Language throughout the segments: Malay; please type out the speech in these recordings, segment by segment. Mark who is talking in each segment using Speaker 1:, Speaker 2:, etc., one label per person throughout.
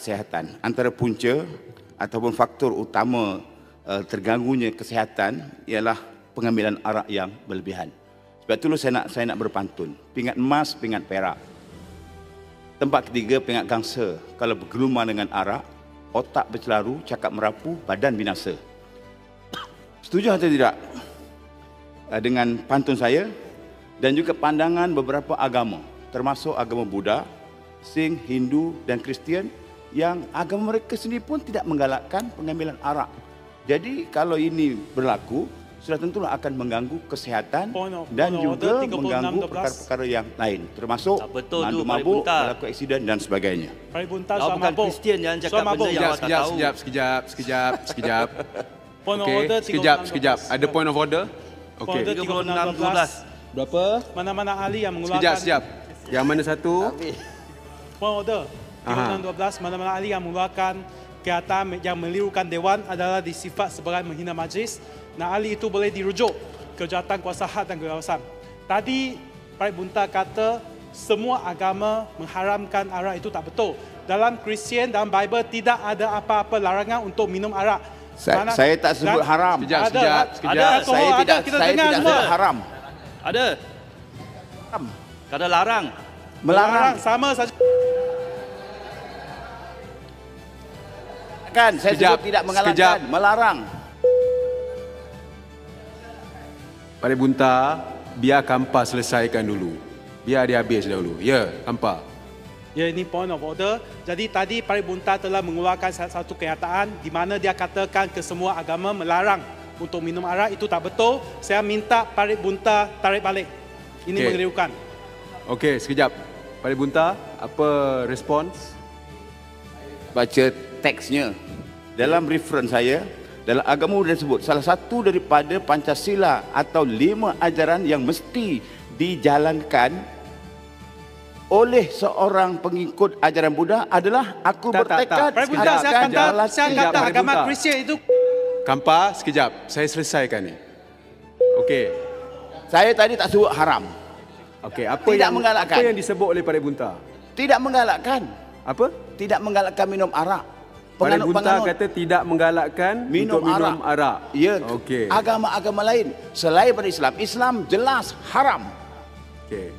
Speaker 1: kesihatan. Antara punca ataupun faktor utama terganggunya kesihatan ialah pengambilan arak yang berlebihan. Sebab itulah saya nak berpantun. Pingat emas, pingat perak. Tempat ketiga, pingat gangsa. Kalau bergelumang dengan arak, otak bercelaru, cakap merapu, badan binasa. Setuju atau tidak dengan pantun saya? Dan juga pandangan beberapa agama, termasuk agama Buddha, Sikh, Hindu dan Kristian, yang agama mereka sendiri pun tidak menggalakkan pengambilan arak. Jadi kalau ini berlaku, sudah tentulah akan mengganggu kesihatan dan juga mengganggu perkara-perkara yang lain, termasuk mandu mabuk, berlaku aksiden dan sebagainya.
Speaker 2: Kau bukan Kristian yang cakap benda yang awak tak tahu.
Speaker 3: Sekejap. Sekejap. Ada point of order? Okey.
Speaker 2: 36-12.
Speaker 3: Berapa?
Speaker 2: Mana-mana ahli yang mengeluarkan...
Speaker 3: Sekejap. Yang mana satu?
Speaker 2: Point order. 36-12. Mana-mana ahli yang mengeluarkan kenyataan yang melirukan Dewan adalah disifat sebagai menghina majlis. Nah, ahli itu boleh dirujuk ke jawatan kuasa had dan kegawasan. Tadi Parit Bunta kata semua agama mengharamkan arak, itu tak betul. Dalam Kristian, dalam Bible tidak ada apa-apa larangan untuk minum arak.
Speaker 1: Saya tak sebut haram.
Speaker 3: Sekejap.
Speaker 1: Saya tidak sebut haram.
Speaker 2: Ada.
Speaker 4: Kata larang.
Speaker 1: Melarang.
Speaker 2: Sama saja.
Speaker 1: Kan saya sebut tidak mengalahkan, melarang.
Speaker 3: Parit Bunta, biar Kampa selesaikan dulu. Biar dia habis dahulu. Ya, Kampa.
Speaker 2: Ya, ini point of order. Jadi tadi Parit Bunta telah mengeluarkan satu kenyataan di mana dia katakan ke semua agama melarang untuk minum arak. Itu tak betul. Saya minta Parit Bunta tarik balik. Ini mengelirukan.
Speaker 3: Okey, sekejap. Parit Bunta, apa respons?
Speaker 1: Baca teksnya. Dalam reference saya, dalam agama Buddha disebut salah satu daripada Pancasila atau 5 ajaran yang mesti dijalankan oleh seorang pengikut ajaran Buddha adalah aku bertekad
Speaker 2: akan jalan. Saya kata agama Kristian itu.
Speaker 3: Kampa, sekejap. Saya selesaikan ni. Okey.
Speaker 1: Saya tadi tak sebut haram.
Speaker 3: Okey, apa yang disebut oleh Parit Bunta?
Speaker 1: Tidak menggalakkan.
Speaker 3: Apa?
Speaker 1: Tidak menggalakkan minum arak.
Speaker 3: Parit Bunta kata tidak menggalakkan minum arak.
Speaker 1: Ya,
Speaker 3: okey.
Speaker 1: Agama-agama lain selain pada Islam. Islam jelas haram.
Speaker 3: Okey.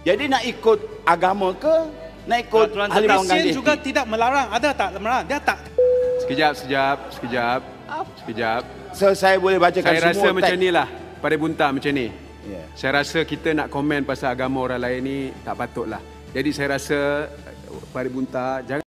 Speaker 1: Jadi nak ikut agama ke? Nak ikut ahli
Speaker 2: Kristian juga tidak melarang. Ada tak melarang? Dia tak.
Speaker 3: Sekejap.
Speaker 1: So, saya boleh bacakan
Speaker 3: saya
Speaker 1: semua.
Speaker 3: Saya rasa macam inilah Parit Bunta macam ni.
Speaker 1: Yeah.
Speaker 3: Saya rasa kita nak komen pasal agama orang lain ni tak patutlah. Jadi saya rasa Parit Bunta jangan